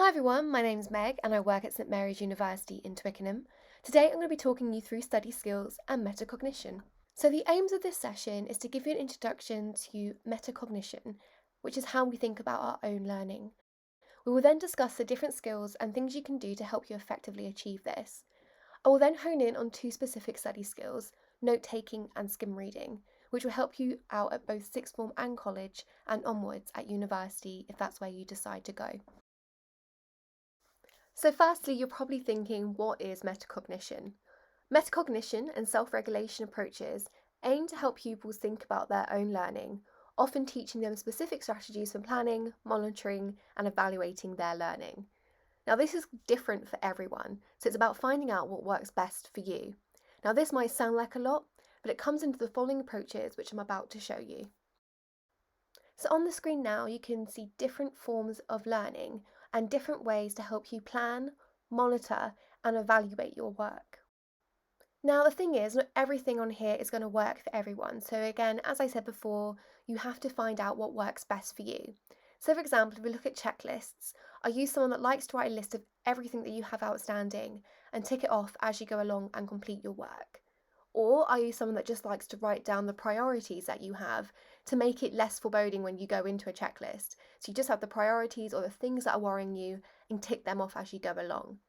Hi everyone, my name's Meg and I work at St Mary's University in Twickenham. Today I'm going to be talking you through study skills and metacognition. So the aims of this session is to give you an introduction to metacognition, which is how we think about our own learning. We will then discuss the different skills and things you can do to help you effectively achieve this. I will then hone in on two specific study skills, note-taking and skim reading, which will help you out at both sixth form and college and onwards at university if that's where you decide to go. So firstly, you're probably thinking, what is metacognition? Metacognition and self-regulation approaches aim to help pupils think about their own learning, often teaching them specific strategies for planning, monitoring, and evaluating their learning. Now, this is different for everyone, so it's about finding out what works best for you. Now, this might sound like a lot, but it comes into the following approaches, which I'm about to show you. So on the screen now, you can see different forms of learning and different ways to help you plan, monitor, and evaluate your work. Now, the thing is, not everything on here is going to work for everyone. So again, as I said before, you have to find out what works best for you. So for example, if we look at checklists, are you someone that likes to write a list of everything that you have outstanding and tick it off as you go along and complete your work? Or are you someone that just likes to write down the priorities that you have to make it less foreboding when you go into a checklist? So you just have the priorities or the things that are worrying you and tick them off as you go along.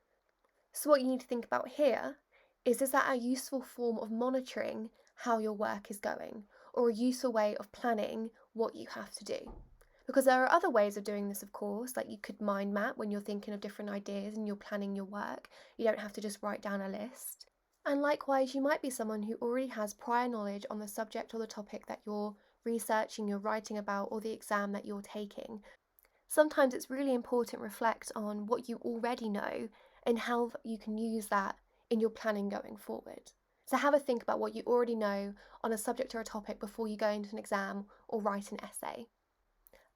So what you need to think about here is that a useful form of monitoring how your work is going, or a useful way of planning what you have to do? Because there are other ways of doing this, of course, like you could mind map when you're thinking of different ideas and you're planning your work. You don't have to just write down a list. And likewise, you might be someone who already has prior knowledge on the subject or the topic that you're researching, you're writing about, or the exam that you're taking. Sometimes it's really important to reflect on what you already know and how you can use that in your planning going forward. So have a think about what you already know on a subject or a topic before you go into an exam or write an essay.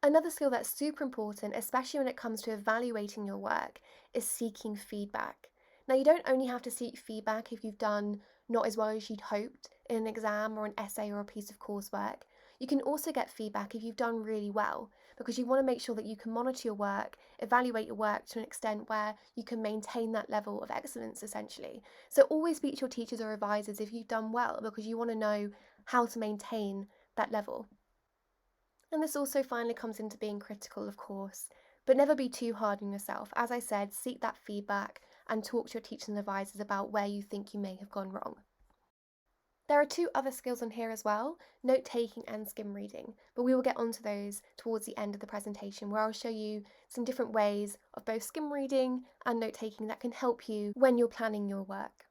Another skill that's super important, especially when it comes to evaluating your work, is seeking feedback. Now, you don't only have to seek feedback if you've done not as well as you'd hoped in an exam or an essay or a piece of coursework. You can also get feedback if you've done really well, because you want to make sure that you can monitor your work, evaluate your work to an extent where you can maintain that level of excellence, essentially. So always speak to your teachers or advisors if you've done well, because you want to know how to maintain that level. And this also finally comes into being critical, of course, but never be too hard on yourself. As I said, seek that feedback and talk to your teachers and advisors about where you think you may have gone wrong. There are two other skills on here as well, note-taking and skim reading, but we will get onto those towards the end of the presentation, where I'll show you some different ways of both skim reading and note-taking that can help you when you're planning your work.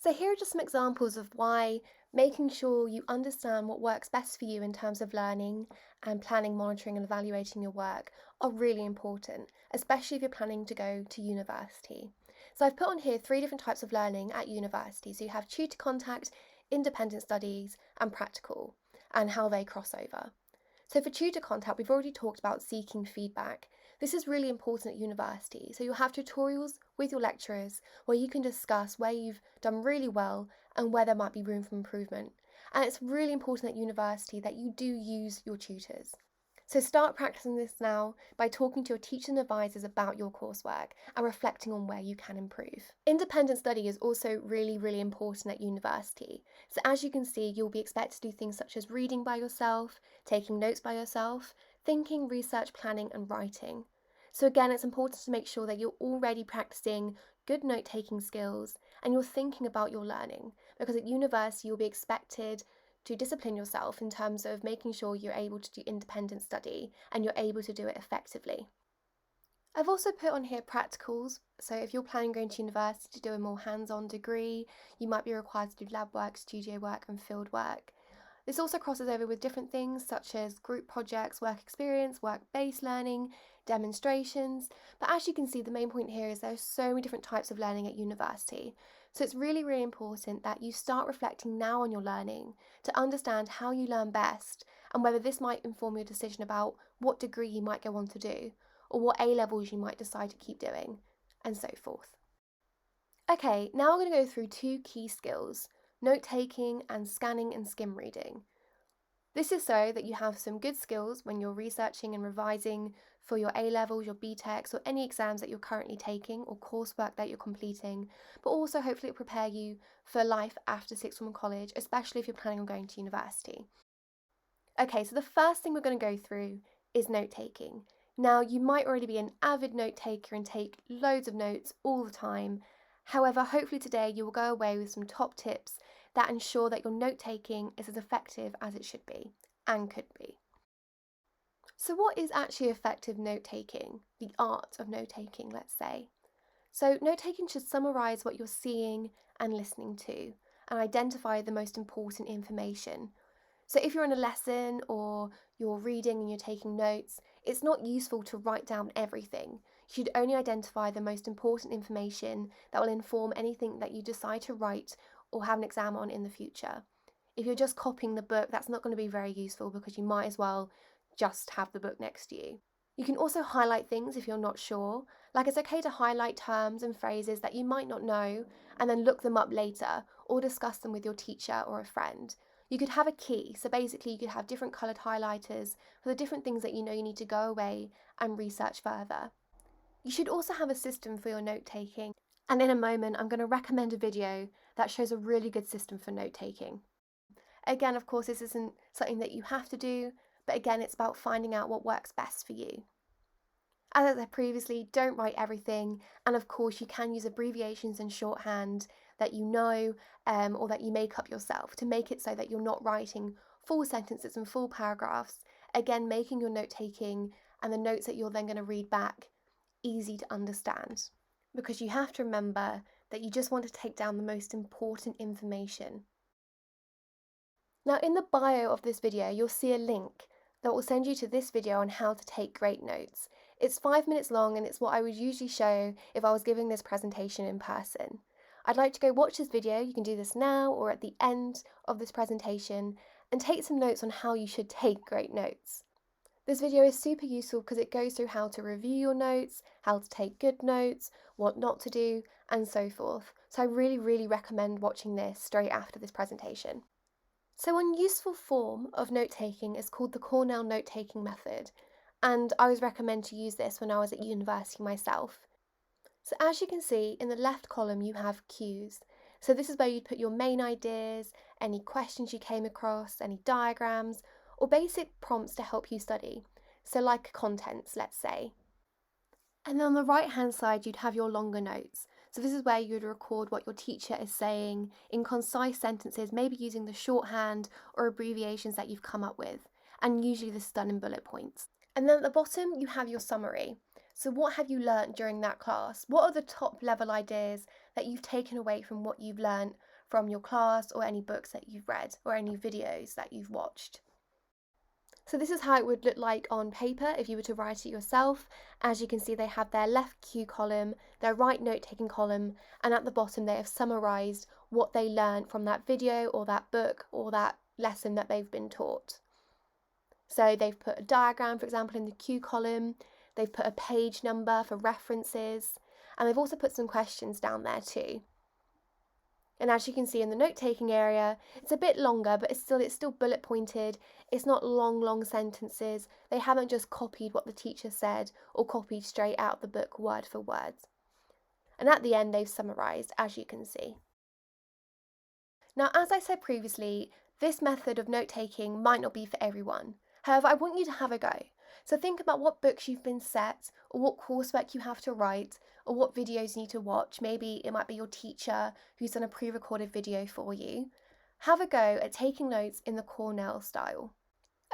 So here are just some examples of why making sure you understand what works best for you in terms of learning and planning, monitoring and evaluating your work are really important, especially if you're planning to go to university. So I've put on here 3 different types of learning at university. So you have tutor contact, independent studies and practical, and how they cross over. So for tutor contact, we've already talked about seeking feedback. This is really important at university. So you'll have tutorials with your lecturers where you can discuss where you've done really well and where there might be room for improvement. And it's really important at university that you do use your tutors. So start practicing this now by talking to your teachers and advisors about your coursework and reflecting on where you can improve. Independent study is also really important at university. So as you can see, you'll be expected to do things such as reading by yourself, taking notes by yourself, thinking, research, planning and writing. So again, it's important to make sure that you're already practicing good note-taking skills and you're thinking about your learning, because at university you'll be expected to discipline yourself in terms of making sure you're able to do independent study and you're able to do it effectively. I've also put on here practicals, so if you're planning going to university to do a more hands-on degree, you might be required to do lab work, studio work and field work. This also crosses over with different things such as group projects, work experience, work-based learning, demonstrations, but as you can see, the main point here is there's so many different types of learning at university. So it's really important that you start reflecting now on your learning to understand how you learn best and whether this might inform your decision about what degree you might go on to do or what A-levels you might decide to keep doing and so forth. Okay, now we're going to go through 2 key skills, note-taking and scanning and skim reading. This is so that you have some good skills when you're researching and revising for your A-levels, your BTECs, or any exams that you're currently taking or coursework that you're completing, but also hopefully it'll prepare you for life after sixth form college, especially if you're planning on going to university. Okay, so the first thing we're going to go through is note-taking. Now, you might already be an avid note taker and take loads of notes all the time. However, hopefully today you will go away with some top tips that ensure that your note-taking is as effective as it should be and could be. So what is actually effective note-taking? The art of note-taking, let's say. So note-taking should summarise what you're seeing and listening to and identify the most important information. So if you're in a lesson or you're reading and you're taking notes, it's not useful to write down everything. You should only identify the most important information that will inform anything that you decide to write or have an exam on in the future. If you're just copying the book, that's not going to be very useful because you might as well just have the book next to you. You can also highlight things if you're not sure. Like, it's okay to highlight terms and phrases that you might not know and then look them up later or discuss them with your teacher or a friend. You could have a key, so basically you could have different coloured highlighters for the different things that you know you need to go away and research further. You should also have a system for your note taking, and in a moment I'm going to recommend a video that shows a really good system for note taking. Again, of course, this isn't something that you have to do, but again, it's about finding out what works best for you. As I said previously, don't write everything, and of course you can use abbreviations and shorthand that you know or that you make up yourself to make it so that you're not writing full sentences and full paragraphs, again making your note taking and the notes that you're then going to read back easy to understand, because you have to remember that you just want to take down the most important information. Now, in the bio of this video you'll see a link that will send you to this video on how to take great notes. It's 5 minutes long and it's what I would usually show if I was giving this presentation in person. I'd like to go watch this video. You can do this now or at the end of this presentation and take some notes on how you should take great notes. This video is super useful because it goes through how to review your notes, how to take good notes, what not to do, and so forth. So I really recommend watching this straight after this presentation. So one useful form of note-taking is called the Cornell note-taking method, and I always recommend to use this when I was at university myself. So as you can see, in the left column you have cues. So this is where you'd put your main ideas, any questions you came across, any diagrams, or basic prompts to help you study. So like contents, let's say. And then on the right hand side you'd have your longer notes. So this is where you would record what your teacher is saying in concise sentences, maybe using the shorthand or abbreviations that you've come up with, and usually this is done in bullet points. And then at the bottom you have your summary. So what have you learnt during that class? What are the top level ideas that you've taken away from what you've learnt from your class or any books that you've read or any videos that you've watched? So this is how it would look like on paper if you were to write it yourself. As you can see, they have their left cue column, their right note-taking column, and at the bottom they have summarised what they learned from that video or that book or that lesson that they've been taught. So they've put a diagram, for example, in the cue column, they've put a page number for references, and they've also put some questions down there too. And as you can see in the note-taking area, it's a bit longer, but it's still bullet pointed. It's not long sentences. They haven't just copied what the teacher said or copied straight out of the book word for word. And at the end, they've summarised, as you can see. Now, as I said previously, this method of note-taking might not be for everyone. However, I want you to have a go. So think about what books you've been set, or what coursework you have to write, or what videos you need to watch. Maybe it might be your teacher who's done a pre-recorded video for you. Have a go at taking notes in the Cornell style.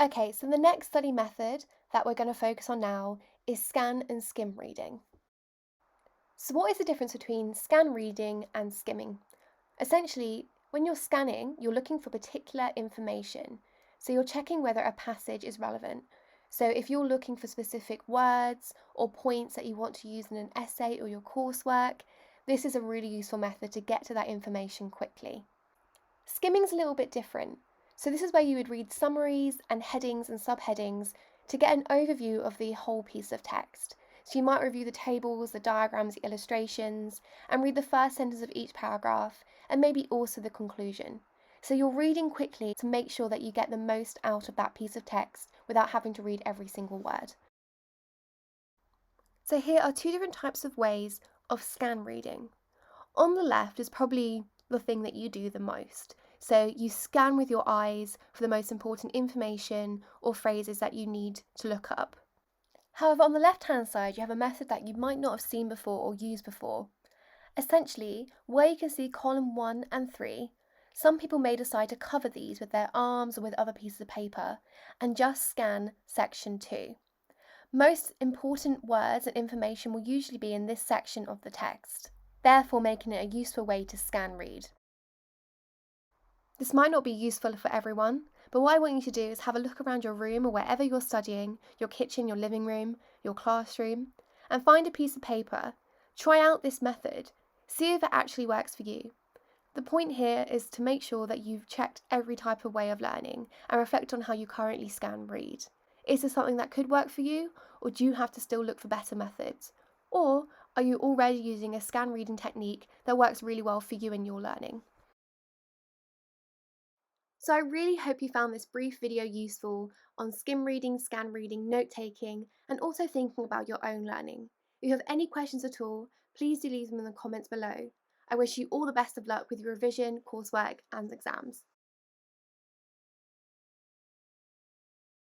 Okay, so the next study method that we're going to focus on now is scan and skim reading. So what is the difference between scan reading and skimming? Essentially, when you're scanning, you're looking for particular information. So you're checking whether a passage is relevant. So if you're looking for specific words or points that you want to use in an essay or your coursework, this is a really useful method to get to that information quickly. Skimming's a little bit different. So this is where you would read summaries and headings and subheadings to get an overview of the whole piece of text. So you might review the tables, the diagrams, the illustrations, and read the first sentence of each paragraph, and maybe also the conclusion. So you're reading quickly to make sure that you get the most out of that piece of text without having to read every single word. So here are two different types of ways of scan reading. On the left is probably the thing that you do the most. So you scan with your eyes for the most important information or phrases that you need to look up. However, on the left-hand side, you have a method that you might not have seen before or used before. Essentially, where you can see column 1 and 3, some people may decide to cover these with their arms or with other pieces of paper and just scan section 2. Most important words and information will usually be in this section of the text, therefore making it a useful way to scan read. This might not be useful for everyone, but what I want you to do is have a look around your room or wherever you're studying, your kitchen, your living room, your classroom, and find a piece of paper. Try out this method. See if it actually works for you. The point here is to make sure that you've checked every type of way of learning and reflect on how you currently scan read. Is this something that could work for you, or do you have to still look for better methods? Or are you already using a scan reading technique that works really well for you in your learning? So I really hope you found this brief video useful on skim reading, scan reading, note taking, and also thinking about your own learning. If you have any questions at all, please do leave them in the comments below. I wish you all the best of luck with your revision, coursework, and exams.